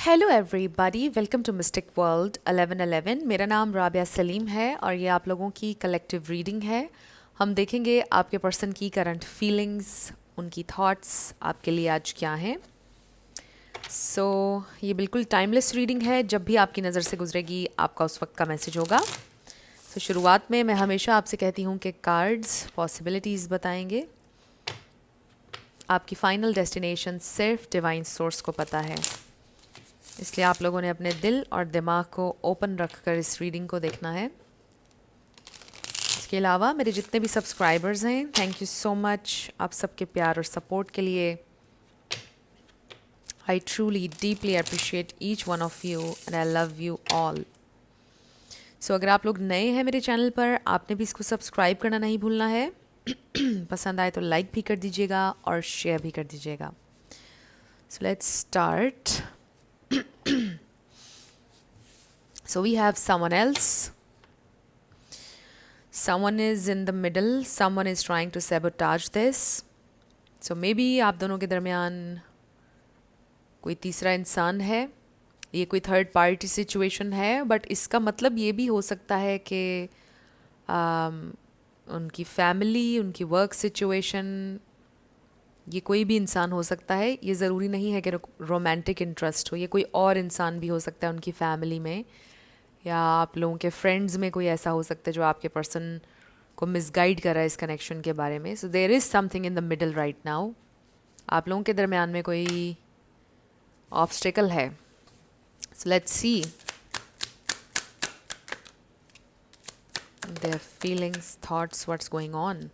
Hello everybody, welcome to mystic world 1111। मेरा नाम राबिया सलीम है और ये आप लोगों की कलेक्टिव रीडिंग है। हम देखेंगे आपके पर्सन की करंट फीलिंग्स, उनकी थॉट्स आपके लिए आज क्या हैं। ये बिल्कुल टाइमलेस रीडिंग है, जब भी आपकी नज़र से गुजरेगी आपका उस वक्त का मैसेज होगा। शुरुआत में मैं हमेशा आपसे कहती हूँ कि कार्ड्स पॉसिबिलिटीज़ बताएंगे। आपकी फ़ाइनल डेस्टिनेशन सिर्फ डिवाइन सोर्स को पता है, इसलिए आप लोगों ने अपने दिल और दिमाग को ओपन रखकर इस रीडिंग को देखना है। इसके अलावा मेरे जितने भी सब्सक्राइबर्स हैं, थैंक यू सो मच आप सबके प्यार और सपोर्ट के लिए। I truly deeply appreciate each one of you and I love you all. अगर आप लोग नए हैं मेरे चैनल पर, आपने भी इसको सब्सक्राइब करना नहीं भूलना है। पसंद आए तो लाइक भी कर दीजिएगा और शेयर भी कर दीजिएगा। Let's start. So we have someone else. Someone is in the middle. Someone is trying to sabotage this. So maybe आप दोनों के दरमियान कोई तीसरा इंसान है, ये कोई थर्ड पार्टी सिचुएशन है, बट इसका मतलब ये भी हो सकता है कि उनकी फैमिली, उनकी वर्क सिचुएशन, ये कोई भी इंसान हो सकता है। ये ज़रूरी नहीं है कि रोमांटिक इंटरेस्ट हो, ये कोई और इंसान भी हो सकता है उनकी फैमिली में, या आप लोगों के फ्रेंड्स में कोई ऐसा हो सकता है जो आपके पर्सन को मिसगाइड कर रहा है इस कनेक्शन के बारे में। So there is something in the middle right now. आप लोगों के दरमियान में कोई ऑब्स्टिकल है। So let's see their feelings, thoughts, what's going on.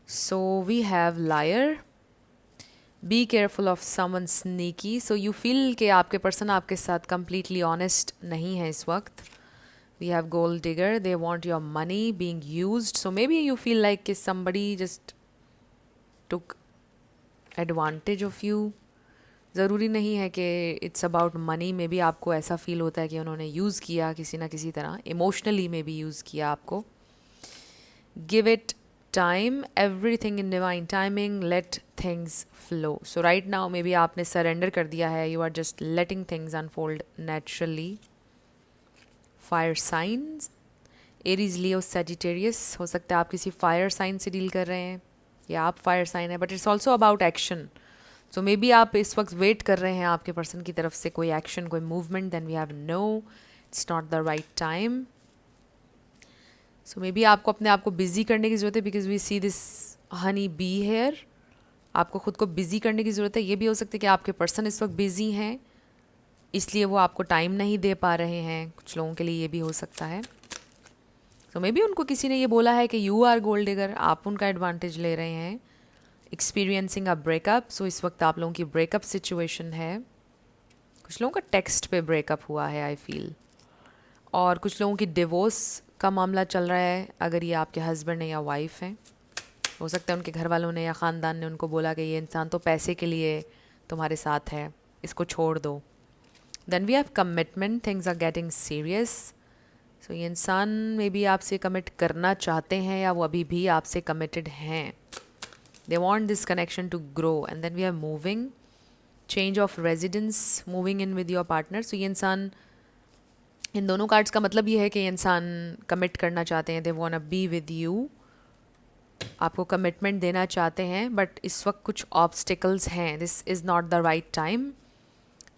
So we have liar, be careful of someone sneaky. So you feel कि आपके person आपके साथ कम्प्लीटली ऑनेस्ट नहीं है इस वक्त। We have gold digger, they want your money being used. So may be you feel like कि somebody just took advantage of you. ज़रूरी नहीं है कि it's about money, may be आपको ऐसा फील होता है कि उन्होंने यूज़ किया किसी ना किसी तरह, इमोशनली मे बी यूज़ किया आपको। Give it time, everything in divine timing, let things flow. So right now maybe आपने surrender कर दिया है, you are just letting things unfold naturally. Fire signs, Aries, Leo, Sagittarius, हो सकता है आप किसी fire sign से deal कर रहे हैं या आप fire sign है, but it's also about action. So maybe आप इस वक्त wait कर रहे हैं आपके person की तरफ से कोई action, कोई movement, then we have no, it's not the right time. So may be आपको अपने आप को बिज़ी करने की ज़रूरत है, because we see this honey bee here. आपको ख़ुद को बिज़ी करने की ज़रूरत है। ये भी हो सकता है कि आपके पर्सन इस वक्त बिज़ी हैं, इसलिए वो आपको टाइम नहीं दे पा रहे हैं। कुछ लोगों के लिए ये भी हो सकता है। तो मे बी उनको किसी ने ये बोला है कि यू आर गोल्ड डिगर, आप उनका एडवांटेज ले रहे हैं। एक्सपीरियंसिंग अ ब्रेकअप, सो इस वक्त आप लोगों की ब्रेकअप सिचुएशन है। कुछ लोगों का टेक्स्ट पे ब्रेकअप हुआ है आई फील, और कुछ लोगों की डिवोर्स का मामला चल रहा है। अगर ये आपके हस्बैंड है या वाइफ हैं, हो सकता है उनके घर वालों ने या ख़ानदान ने उनको बोला कि ये इंसान तो पैसे के लिए तुम्हारे साथ है, इसको छोड़ दो। Then we have commitment, things are getting serious. So ये इंसान मे बी आपसे कमिट करना चाहते हैं या वो अभी भी आपसे कमिटेड हैं। They want this connection to grow. And then we are moving, change of residence, moving in with your partner. So ये इंसान, इन दोनों कार्ड्स का मतलब ये है कि इंसान कमिट करना चाहते हैं, they want to be with you, आपको कमिटमेंट देना चाहते हैं, बट इस वक्त कुछ ऑब्स्टिकल्स हैं। This is not the right time.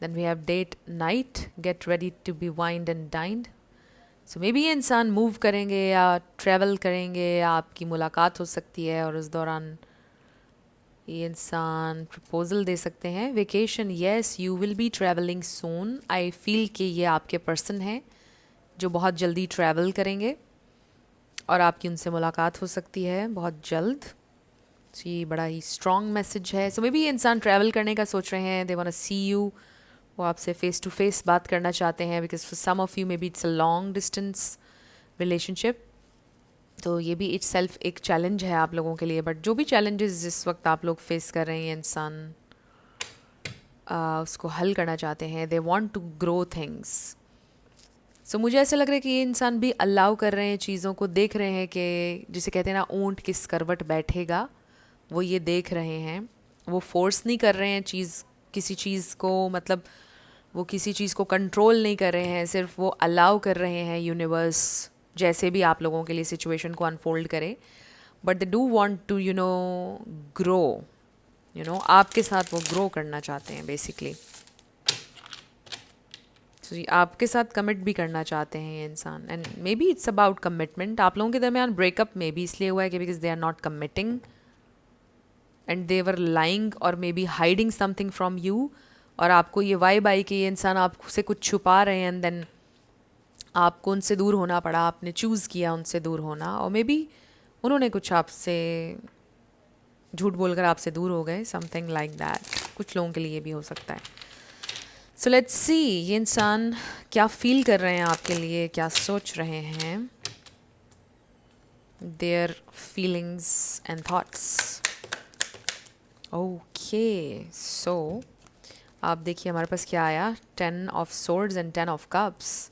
Then we have date night, get ready to be wined and dined. So may be ये इंसान मूव करेंगे या ट्रैवल करेंगे या आपकी मुलाकात हो सकती है, और उस दौरान ये इंसान प्रपोजल दे सकते हैं। Vacation, yes, you will be travelling soon. I feel कि ये आपके पर्सन हैं जो बहुत जल्दी ट्रैवल करेंगे और आपकी उनसे मुलाकात हो सकती है बहुत जल्द। ये बड़ा ही स्ट्रॉन्ग मैसेज है। सो मे बी ये इंसान ट्रैवल करने का सोच रहे हैं, they want to see you, वो आपसे फेस टू फेस बात करना चाहते हैं, because for some of you may be it's a long distance relationship. तो ये भी इट्स सेल्फ एक चैलेंज है आप लोगों के लिए, बट जो भी चैलेंजेस जिस वक्त आप लोग फेस कर रहे हैं, इंसान उसको हल करना चाहते हैं। They want to grow things. So मुझे ऐसा लग रहा है कि ये इंसान भी अलाउ कर रहे हैं चीज़ों को, देख रहे हैं कि जिसे कहते हैं ना ऊंट किस करवट बैठेगा, वो ये देख रहे हैं। वो फोर्स नहीं कर रहे हैं किसी चीज़ को, मतलब वो किसी चीज़ को कंट्रोल नहीं कर रहे हैं, सिर्फ वो अलाउ कर रहे हैं यूनिवर्स जैसे भी आप लोगों के लिए सिचुएशन को अनफोल्ड करे, but they do want to grow, आपके साथ वो ग्रो करना चाहते हैं बेसिकली। तो आपके साथ कमिट भी करना चाहते हैं ये इंसान, and may be it's about commitment. आप लोगों के दरमियान ब्रेकअप मे बी इसलिए हुआ है कि because they are not committing and they were lying और may be hiding something from you, और आपको ये वाइब आई कि ये इंसान आपसे कुछ छुपा रहे हैं, एंड देन आपको उनसे दूर होना पड़ा, आपने चूज़ किया उनसे दूर होना, और मे बी उन्होंने कुछ आपसे झूठ बोलकर आपसे दूर हो गए, समथिंग लाइक दैट। कुछ लोगों के लिए भी हो सकता है। सो लेट्स सी ये इंसान क्या फील कर रहे हैं आपके लिए, क्या सोच रहे हैं, their feelings and thoughts. Okay, so आप देखिए हमारे पास क्या आया, 10 of swords and 10 of cups.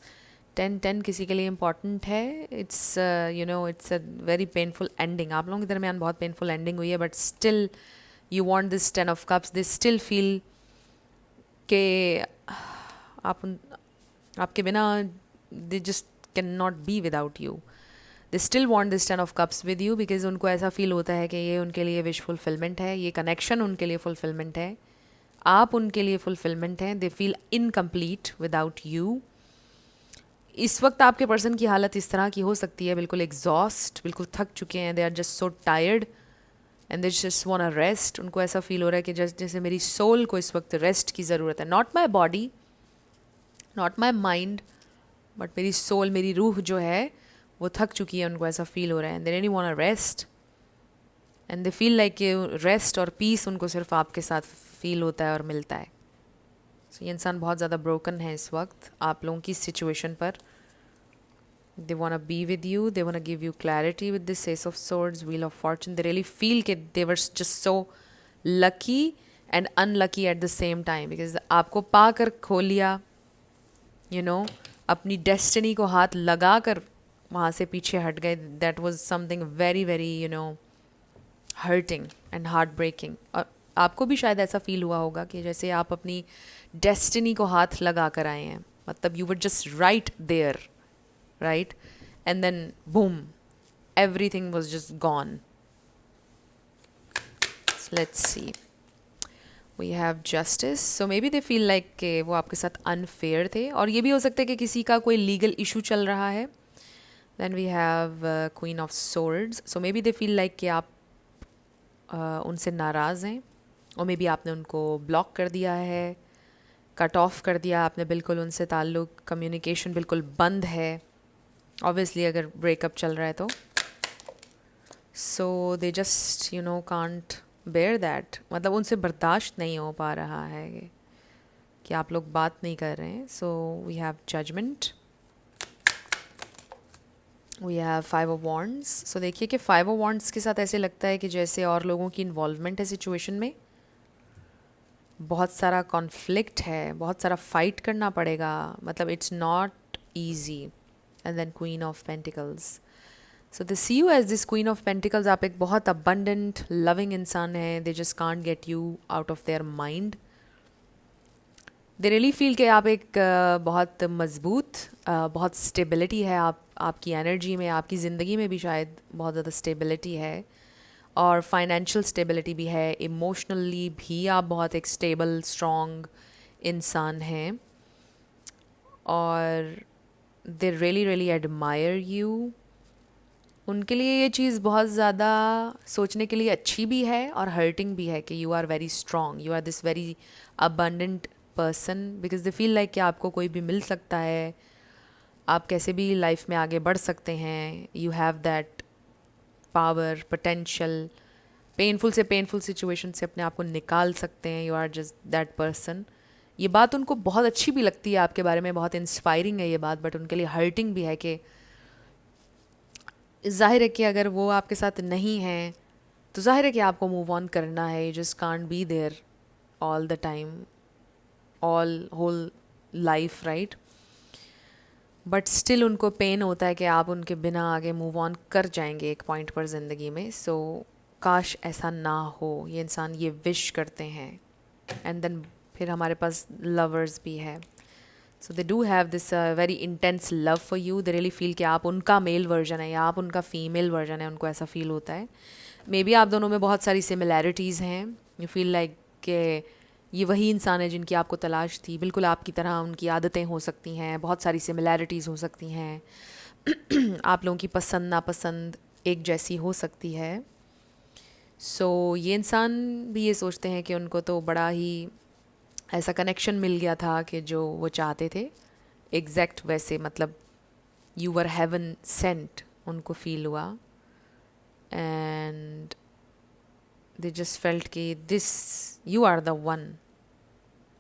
10 किसी के लिए इम्पॉर्टेंट है, it's it's a very painful ending. आप लोगों के दरमियान बहुत पेनफुल एंडिंग हुई है, but still you want this 10 of cups, they still feel के आपके बिना they just can not be without you. They still want this 10 of cups with you, because उनको ऐसा फील होता है कि ये उनके लिए विश फुलफिलमेंट है, ये कनेक्शन उनके लिए फुलफिलमेंट है, आप उनके लिए फुलफिलमेंट हैं। They feel incomplete without you. इस वक्त आपके पर्सन की हालत इस तरह की हो सकती है, बिल्कुल एग्जॉस्ट, बिल्कुल थक चुके हैं, they are just so tired and they just want a rest. उनको ऐसा फील हो रहा है कि जैसे मेरी सोल को इस वक्त रेस्ट की ज़रूरत है, not my body, not my mind, but मेरी सोल, मेरी रूह जो है वो थक चुकी है। उनको ऐसा फील हो रहा है, they really want a rest and they feel like rest और पीस उनको सिर्फ आपके साथ फील होता है और मिलता है। So, ये इंसान बहुत ज़्यादा ब्रोकन है इस वक्त आप लोगों की सिचुएशन पर। They want to be with you, they want to give you clarity with this ace of swords, wheel of fortune. They really feel कि they were just so lucky and unlucky at the same time, because आपको पा कर खो लिया, अपनी destiny को हाथ लगा कर वहाँ से पीछे हट गए। That was something very very hurting and heart breaking. और आपको भी शायद ऐसा फील हुआ होगा कि जैसे आप अपनी डेस्टिनी को हाथ लगा कर आए हैं, मतलब you were just right there, right, and then boom, everything was just gone. Let's see, we have justice. So may be they feel like कि वो आपके साथ अनफेयर थे, और ये भी हो सकता है कि किसी का कोई लीगल इशू चल रहा है। Then we have queen of swords. So may be they feel like कि आप उनसे नाराज़ हैं, और मे बी आपने उनको ब्लॉक कर दिया है, कट ऑफ कर दिया आपने, बिल्कुल उनसे ताल्लुक़, कम्युनिकेशन बिल्कुल बंद है, ऑब्वियसली अगर ब्रेकअप चल रहा है तो। So they just can't bear that, मतलब उनसे बर्दाश्त नहीं हो पा रहा है कि आप लोग बात नहीं कर रहे हैं। So we have judgement, we have 5 of wands. So देखिए कि 5 ऑफ वॉन्ड्स के साथ ऐसे लगता है कि जैसे और लोगों की इन्वॉल्वमेंट है सिचुएशन में, बहुत सारा कॉन्फ्लिक्ट है, बहुत सारा फाइट करना पड़ेगा, मतलब it's not easy. And then queen of pentacles. So they see you as this queen of pentacles. आप एक बहुत अबंडेंट लविंग इंसान हैं, they just can't get you out of their mind. They really feel कि आप एक बहुत मज़बूत, बहुत स्टेबिलिटी है आपकी एनर्जी में, आपकी ज़िंदगी में भी शायद बहुत ज़्यादा स्टेबिलिटी है, और फाइनेंशियल स्टेबिलिटी भी है, इमोशनली भी आप बहुत एक स्टेबल स्ट्रॉन्ग इंसान हैं, और they really really admire you. उनके लिए ये चीज़ बहुत ज़्यादा सोचने के लिए अच्छी भी है और हर्टिंग भी है कि you are very strong, you are this very abundant person, because they feel like कि आपको कोई भी मिल सकता है, आप कैसे भी लाइफ में आगे बढ़ सकते हैं, you have that power, potential, painful से पेनफुल सिचुएशन से अपने आप को निकाल सकते हैं, you are just that person. ये बात उनको बहुत अच्छी भी लगती है आपके बारे में, बहुत इंस्पायरिंग है ये बात, बट उनके लिए हर्टिंग भी है कि जाहिर है कि अगर वो आपके साथ नहीं है तो जाहिर है कि आपको मूव ऑन करना है, you just can't be there all the time, all whole life, right. But still उनको पेन होता है कि आप उनके बिना आगे मूव ऑन कर जाएंगे एक पॉइंट पर ज़िंदगी में। सो काश ऐसा ना हो, ये इंसान ये विश करते हैं। एंड देन फिर हमारे पास लवर्स भी है। So they do have this very intense love for you. They really feel कि आप उनका मेल वर्जन है या आप उनका फीमेल वर्जन है. उनको ऐसा फील होता है. मे बी आप दोनों में बहुत सारी सिमिलैरिटीज़ हैं. यू फील लाइक कि ये वही इंसान है जिनकी आपको तलाश थी. बिल्कुल आपकी तरह उनकी आदतें हो सकती हैं, बहुत सारी सिमिलैरिटीज़ हो सकती हैं. आप लोगों की पसंद नापसंद एक जैसी हो सकती है. सो ये इंसान भी ये सोचते हैं कि उनको तो बड़ा ही ऐसा कनेक्शन मिल गया था कि जो वो चाहते थे एग्जैक्ट वैसे, मतलब यू वर हेवन सेंट उनको फील हुआ. एंड दे जस्ट फेल्ट कि this you are the one,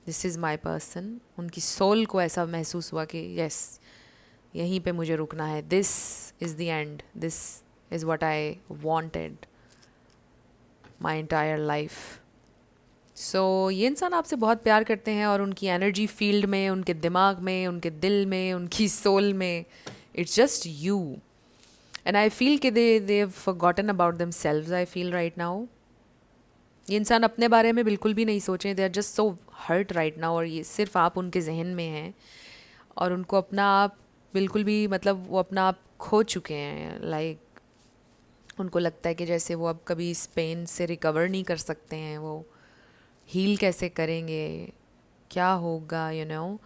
this is my person. उनकी सोल को ऐसा महसूस हुआ कि यस, यहीं पे मुझे रुकना है. This is the end, this is what I wanted my entire life. So ये इंसान आपसे बहुत प्यार करते हैं और उनकी एनर्जी फील्ड में, उनके दिमाग में, उनके दिल में, उनकी सोल में, it's just you. And I feel कि they have forgotten about themselves. I feel right now ये इंसान अपने बारे में बिल्कुल भी नहीं सोचें. They are just so hurt right now. और ये सिर्फ आप उनके जहन में हैं और उनको अपना आप बिल्कुल भी, मतलब वो अपना आप खो चुके हैं. लाइक उनको लगता है कि जैसे वो अब कभी इस पेन से रिकवर नहीं कर सकते हैं. वो हील कैसे करेंगे, क्या होगा, यू नो.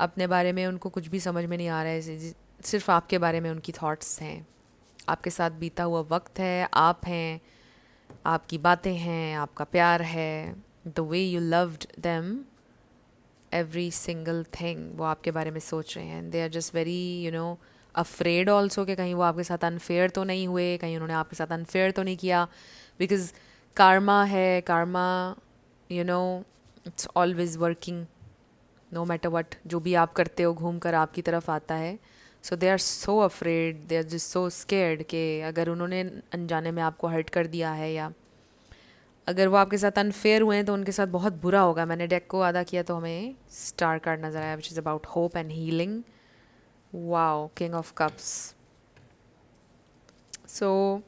अपने बारे में उनको कुछ भी समझ में नहीं आ रहा है. सिर्फ आपके बारे में उनकी थॉट्स हैं. आपके साथ बीता हुआ वक्त है, आप हैं, आपकी बातें हैं, आपका प्यार है, the way you loved them, every single thing वो आपके बारे में सोच रहे हैं. They are just very afraid also कि कहीं वो आपके साथ अनफेयर तो नहीं हुए, कहीं उन्होंने आपके साथ अनफेयर तो नहीं किया. बिकॉज कार्मा है, karma it's always working. No matter what, जो भी आप करते हो घूम कर आपकी तरफ आता है. So they are so afraid, they are just so scared कि अगर उन्होंने अनजाने में आपको हर्ट कर दिया है या अगर वो आपके साथ अनफेयर हुए हैं तो उनके साथ बहुत बुरा होगा. मैंने डेक को आधा किया तो हमें स्टार कार्ड नज़र आया which is about hope and healing. Wow, king of cups. So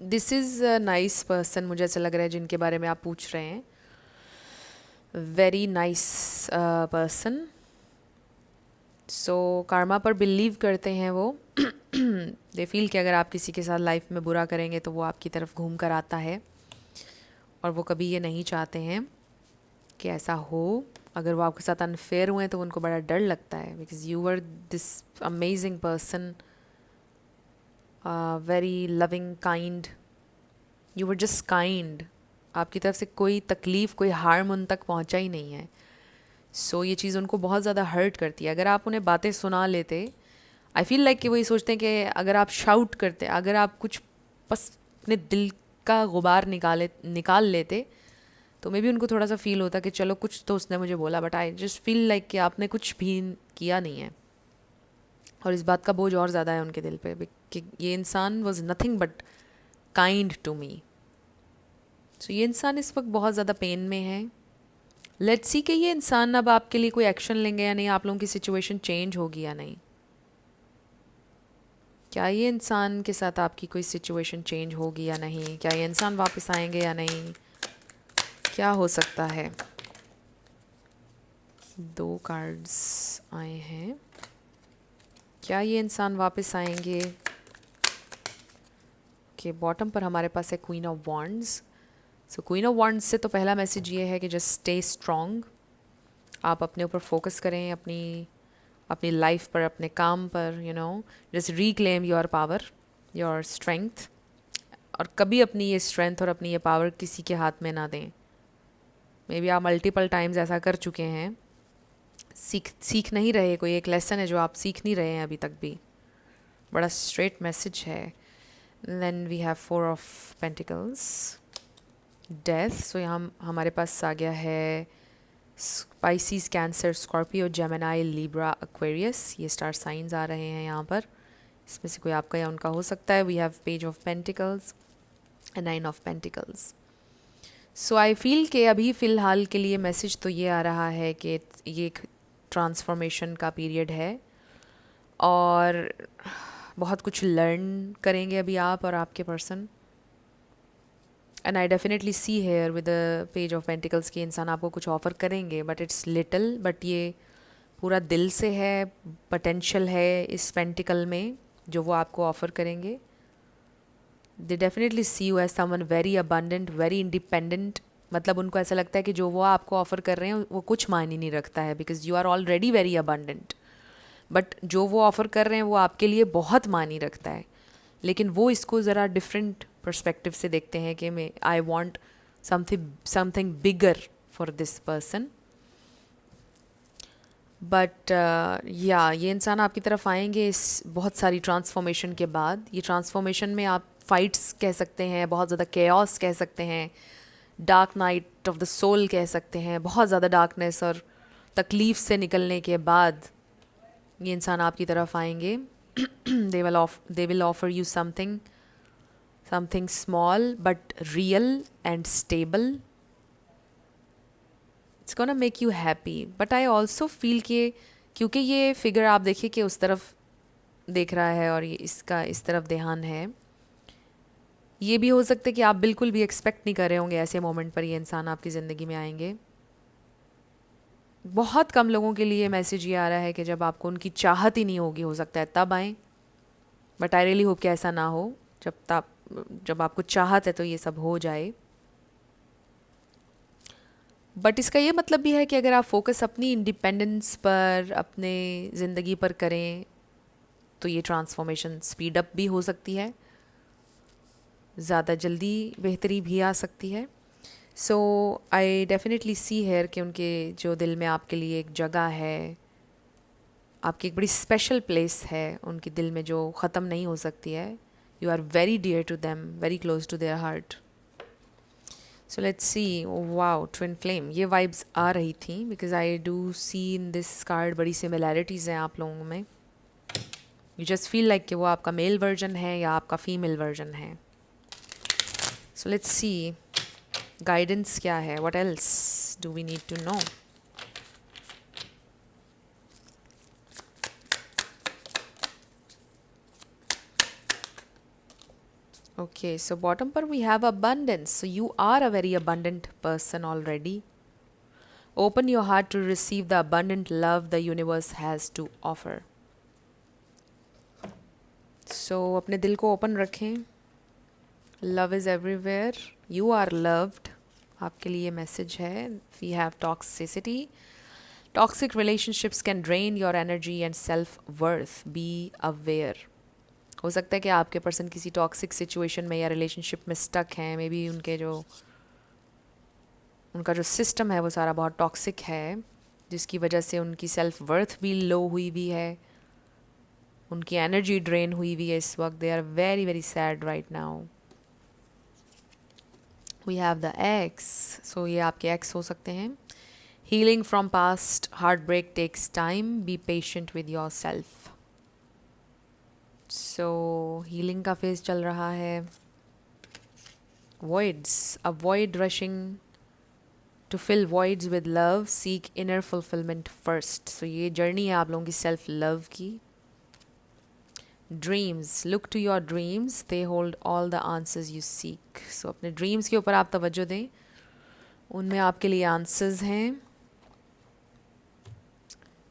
this is a nice person, मुझे ऐसा लग रहा है जिनके बारे में आप पूछ रहे हैं. Very nice person. So karma पर बिलीव करते हैं वो. दे फील कि अगर आप किसी के साथ लाइफ में बुरा करेंगे तो वो आपकी तरफ घूम कर आता है. और वो कभी ये नहीं चाहते हैं कि ऐसा हो. अगर वो आपके साथ अनफेयर हुए तो उनको बड़ा डर लगता है. Because you were this amazing person, very loving, kind. You were just kind. आपकी तरफ से कोई तकलीफ़, कोई हार्म उन तक पहुंचा ही नहीं है. सो ये चीज़ उनको बहुत ज़्यादा हर्ट करती है. अगर आप उन्हें बातें सुना लेते, आई फील लाइक कि वो ये सोचते हैं कि अगर आप शाउट करते, अगर आप कुछ बस अपने दिल का गुबार निकाल लेते तो मे भी उनको थोड़ा सा फील होता कि चलो कुछ तो उसने मुझे बोला. But I just feel like कि आपने कुछ भी किया नहीं है. और इस बात का बोझ और ज़्यादा है उनके दिल पे कि ये इंसान was nothing but kind to me. So ये इंसान इस वक्त बहुत ज़्यादा पेन में है. लेट्स सी कि ये इंसान अब आपके लिए कोई एक्शन लेंगे या नहीं, आप लोगों की सिचुएशन चेंज होगी या नहीं. क्या ये इंसान के साथ आपकी कोई सिचुएशन चेंज होगी या नहीं, क्या ये इंसान वापस आएंगे या नहीं, क्या हो सकता है. 2 कार्ड्स आए हैं. क्या ये इंसान वापस आएंगे. कि बॉटम पर हमारे पास है queen of wands. So queen of wands से तो पहला मैसेज ये है कि जस्ट स्टे स्ट्रॉन्ग. आप अपने ऊपर फोकस करें, अपनी लाइफ पर, अपने काम पर. Just reclaim your power, your strength. और कभी अपनी ये स्ट्रेंथ और अपनी ये पावर किसी के हाथ में ना दें. मे बी आप मल्टीपल टाइम्स ऐसा कर चुके हैं. सीख नहीं रहे, कोई एक लेसन है जो आप सीख नहीं रहे हैं अभी तक भी. बड़ा स्ट्रेट मैसेज है. Then we have 4 of pentacles, death. So यहाँ हमारे पास आ गया है Pisces, cancer, scorpio, gemini, libra, aquarius. ये स्टार साइंस आ रहे हैं यहाँ पर. इसमें से कोई आपका या उनका हो सकता है. We have page of pentacles and 9 of pentacles. So I feel कि अभी फ़िलहाल के लिए मैसेज तो ये आ रहा है कि ये एक ट्रांसफॉर्मेशन का पीरियड है और बहुत कुछ लर्न करेंगे अभी आप और आपके person. And I definitely see here with the page of pentacles कि इंसान आपको कुछ ऑफ़र करेंगे बट इट्स लिटिल. बट ये पूरा दिल से है, पोटेंशियल है इस पेंटिकल में जो वो आपको ऑफ़र करेंगे. They definitely see you as someone very abundant, very independent. मतलब उनको ऐसा लगता है कि जो वो आपको ऑफ़र कर रहे हैं वो कुछ मायने नहीं रखता है, because you are already very abundant. But जो वो ऑफ़र कर रहे हैं वो आपके लिए बहुत मायने रखता है. लेकिन वो इसको ज़रा डिफरेंट पर्सपेक्टिव से देखते हैं कि मैं I want something bigger for this person. But या ये इंसान आपकी तरफ आएंगे इस बहुत सारी ट्रांसफॉर्मेशन के बाद. ये ट्रांसफॉर्मेशन में आप फाइट्स कह सकते हैं, बहुत ज़्यादा केओस कह सकते हैं, dark night of the soul कह सकते हैं. बहुत ज़्यादा डार्कनेस और तकलीफ़ से निकलने के बाद ये इंसान आपकी तरफ आएंगे. they will offer you something small but real and stable. It's gonna make you happy. But I also feel कि क्योंकि ये फिगर आप देखिए कि उस तरफ देख रहा है और ये इसका इस तरफ ध्यान है, ये भी हो सकता है कि आप बिल्कुल भी एक्सपेक्ट नहीं कर रहे होंगे ऐसे मोमेंट पर ये इंसान आपकी ज़िंदगी में आएंगे. बहुत कम लोगों के लिए मैसेज ये आ रहा है कि जब आपको उनकी चाहत ही नहीं होगी, हो सकता है तब आएँ. बट आई रियली होप कि ऐसा ना हो. जब आपको चाहत है तो ये सब हो जाए. बट इसका ये मतलब भी है कि अगर आप फोकस अपनी इंडिपेंडेंस पर, अपने ज़िंदगी पर करें तो ये ट्रांसफॉर्मेशन स्पीड अप भी हो सकती है, ज़्यादा जल्दी बेहतरी भी आ सकती है. सो आई डेफिनेटली सी हेयर कि उनके जो दिल में आपके लिए एक जगह है, आपकी एक बड़ी स्पेशल प्लेस है उनके दिल में जो ख़त्म नहीं हो सकती है. You are very dear to them, very close to their heart. So let's see. Wow, twin flame, ये वाइब्स आ रही थी because I do see in this card बड़ी सिमिलैरिटीज़ हैं आप लोगों में. यू जस्ट फील लाइक कि वो आपका मेल वर्जन है या आपका फीमेल वर्जन है. सो लेट्स सी गाइडेंस क्या है. What else do we need to know. Okay, so bottom par we have abundance. So you are a very abundant person already. Open your heart to receive the abundant love the universe has to offer. So अपने दिल को open रखें. Love is everywhere. You are loved. आपके लिए message है. We have toxicity. Toxic relationships can drain your energy and self-worth. Be aware. हो सकता है कि आपके पर्सन किसी टॉक्सिक सिचुएशन में या रिलेशनशिप में स्टक हैं. मे बी उनका जो सिस्टम है वो सारा बहुत टॉक्सिक है, जिसकी वजह से उनकी सेल्फ वर्थ भी लो हुई हुई है, उनकी एनर्जी ड्रेन हुई हुई है इस वक्त. They are very very sad right now. We have the ex. So ये आपके एक्स हो सकते हैं. Healing from past heart break takes time. Be patient with your self. So healing का फेज चल रहा है. voids, avoid rushing to fill voids with love, seek inner fulfillment first. So ये जर्नी है आप लोगों की सेल्फ लव की. Dreams, look to your dreams, they hold all the answers you seek. So अपने ड्रीम्स के ऊपर आप तवज्जो दें, उनमें आपके लिए आंसर्स हैं.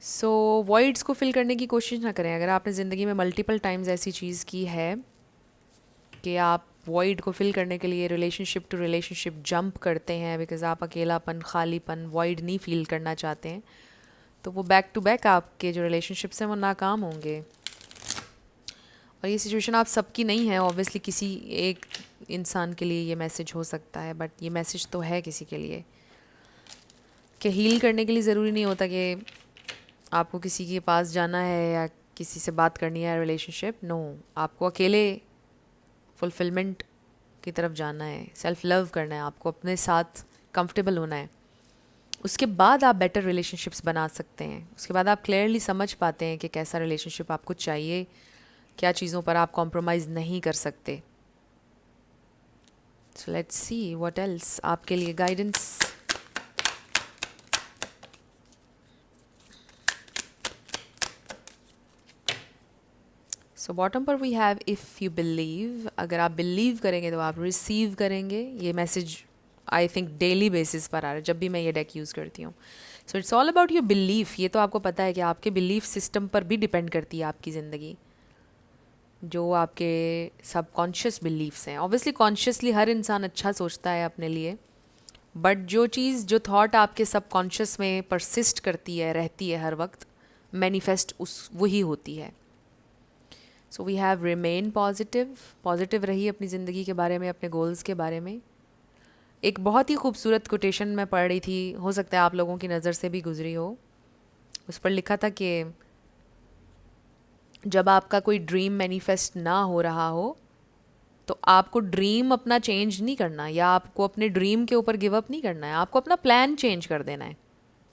सो वॉइड्स को फिल करने की कोशिश ना करें. अगर आपने ज़िंदगी में मल्टीपल टाइम्स ऐसी चीज़ की है कि आप वॉइड को फिल करने के लिए रिलेशनशिप टू रिलेशनशिप जंप करते हैं बिकॉज आप अकेलापन, खालीपन, वॉइड नहीं फील करना चाहते हैं, तो वो बैक टू बैक आपके जो रिलेशनशिप्स हैं वो नाकाम होंगे. और ये सिचुएशन आप सबकी नहीं है. ऑब्वियसली किसी एक इंसान के लिए ये मैसेज हो सकता है, बट ये मैसेज तो है किसी के लिए कि हील करने के लिए ज़रूरी नहीं होता कि आपको किसी के पास जाना है या किसी से बात करनी है रिलेशनशिप. नो, आपको अकेले फुलफिलमेंट की तरफ जाना है, सेल्फ लव करना है, आपको अपने साथ कंफर्टेबल होना है. उसके बाद आप बेटर रिलेशनशिप्स बना सकते हैं. उसके बाद आप क्लियरली समझ पाते हैं कि कैसा रिलेशनशिप आपको चाहिए, क्या चीज़ों पर आप कॉम्प्रोमाइज़ नहीं कर सकते. So let's see what else आपके लिए गाइडेंस. सो बॉटम पर we have if you believe. अगर आप बिलीव करेंगे तो आप रिसीव करेंगे. ये message I think daily basis पर आ रहा है जब भी मैं ये डेक यूज़ करती हूँ. So it's all about your belief. ये तो आपको पता है कि आपके बिलीफ सिस्टम पर भी डिपेंड करती है आपकी ज़िंदगी, जो आपके सबकॉन्शियस बिलीफ्स हैं। ऑब्वियसली कॉन्शियसली हर इंसान अच्छा सोचता है अपने लिए, बट जो चीज़, जो थॉट आपके सबकॉन्शियस में परसिस्ट करती है, रहती है हर वक्त, मैनिफेस्ट उस वही होती है। So we have remain positive. Positive रहिए अपनी ज़िंदगी के बारे में, अपने गोल्स के बारे में। एक बहुत ही खूबसूरत कोटेशन मैं पढ़ रही थी, हो सकता है आप लोगों की नज़र से भी गुजरी हो। उस पर लिखा था कि जब आपका कोई ड्रीम मैनिफेस्ट ना हो रहा हो तो आपको ड्रीम अपना चेंज नहीं करना, या आपको अपने ड्रीम के ऊपर गिव अप नहीं करना है, आपको अपना प्लान चेंज कर देना है।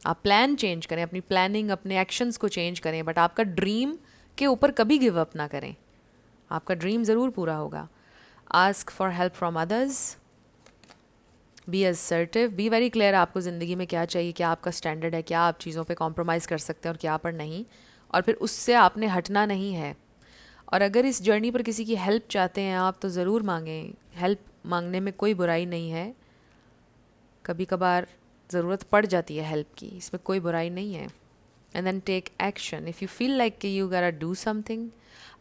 आप प्लान चेंज करें, अपनी प्लानिंग, अपने एक्शंस को चेंज करें, बट आपका ड्रीम के ऊपर कभी गिव अप ना करें। आपका ड्रीम ज़रूर पूरा होगा। Ask for help from others, be assertive, be very clear आपको ज़िंदगी में क्या चाहिए, क्या आपका स्टैंडर्ड है, क्या आप चीज़ों पे कॉम्प्रोमाइज़ कर सकते हैं और क्या पर नहीं, और फिर उससे आपने हटना नहीं है। और अगर इस जर्नी पर किसी की हेल्प चाहते हैं आप, तो ज़रूर मांगें। हेल्प मांगने में कोई बुराई नहीं है, कभी कभार ज़रूरत पड़ जाती है हेल्प की, इसमें कोई बुराई नहीं है। And then take action if you feel like कि यू गोटा डू समथिंग।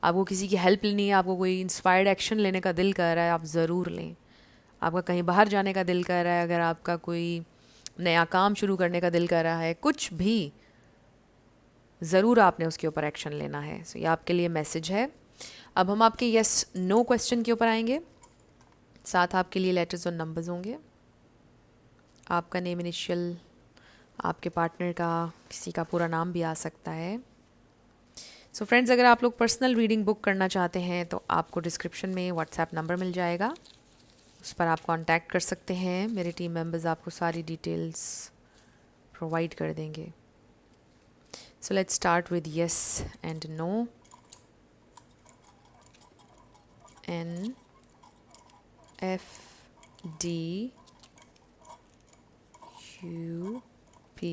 आपको किसी की हेल्प लेनी है, आपको कोई इंस्पायर्ड एक्शन लेने का दिल कर रहा है, आप ज़रूर लें। आपका कहीं बाहर जाने का दिल कर रहा है, अगर आपका कोई नया काम शुरू करने का दिल कर रहा है, कुछ भी, ज़रूर आपने उसके ऊपर एक्शन लेना है। सो ये आपके लिए मैसेज है। अब हम आपके यस नो क्वेश्चन के ऊपर आएंगे, साथ आपके लिए लेटर्स और नंबर्स होंगे। आपका नेम इनिशियल, आपके पार्टनर का, किसी का पूरा नाम भी आ सकता है। सो फ्रेंड्स, अगर आप लोग पर्सनल रीडिंग बुक करना चाहते हैं तो आपको डिस्क्रिप्शन में व्हाट्सएप नंबर मिल जाएगा, उस पर आप कांटेक्ट कर सकते हैं। मेरे टीम मेंबर्स आपको सारी डिटेल्स प्रोवाइड कर देंगे। So let's start with yes and no. N F D U P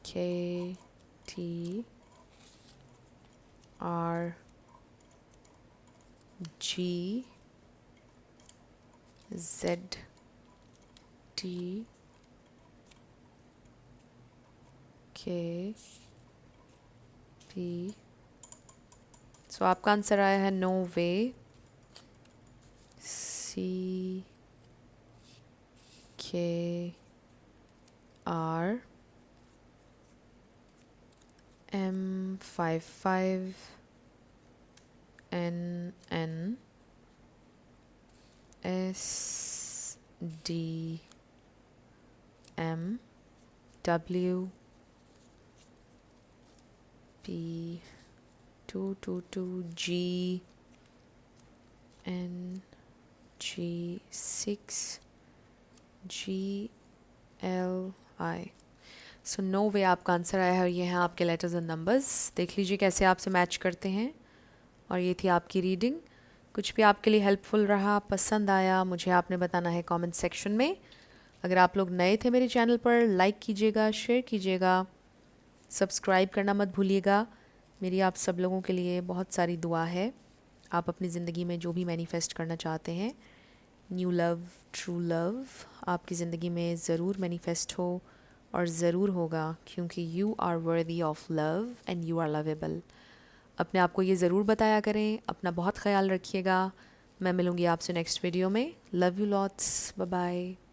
K T R G Z T K P। सो आपका आंसर आया है no way. C K R M55 N N S D M W P 222 G N G 6 G L I। So no way आपका answer आया है, और ये हैं आपके लेटर्स और नंबर्स। देख लीजिए कैसे आपसे मैच करते हैं। और ये थी आपकी रीडिंग। कुछ भी आपके लिए हेल्पफुल रहा, पसंद आया, मुझे आपने बताना है कमेंट सेक्शन में। अगर आप लोग नए थे मेरे चैनल पर, लाइक कीजिएगा, शेयर कीजिएगा, सब्सक्राइब करना मत भूलिएगा। मेरी आप सब लोगों के लिए बहुत सारी दुआ है। आप अपनी ज़िंदगी में जो भी मैनिफेस्ट करना चाहते हैं, न्यू लव, ट्रू लव, आपकी ज़िंदगी में ज़रूर मैनिफेस्ट हो, और ज़रूर होगा, क्योंकि you are worthy of love and you are lovable. अपने आप को ये ज़रूर बताया करें। अपना बहुत ख्याल रखिएगा। मैं मिलूँगी आपसे नेक्स्ट वीडियो में। Love you lots, bye bye.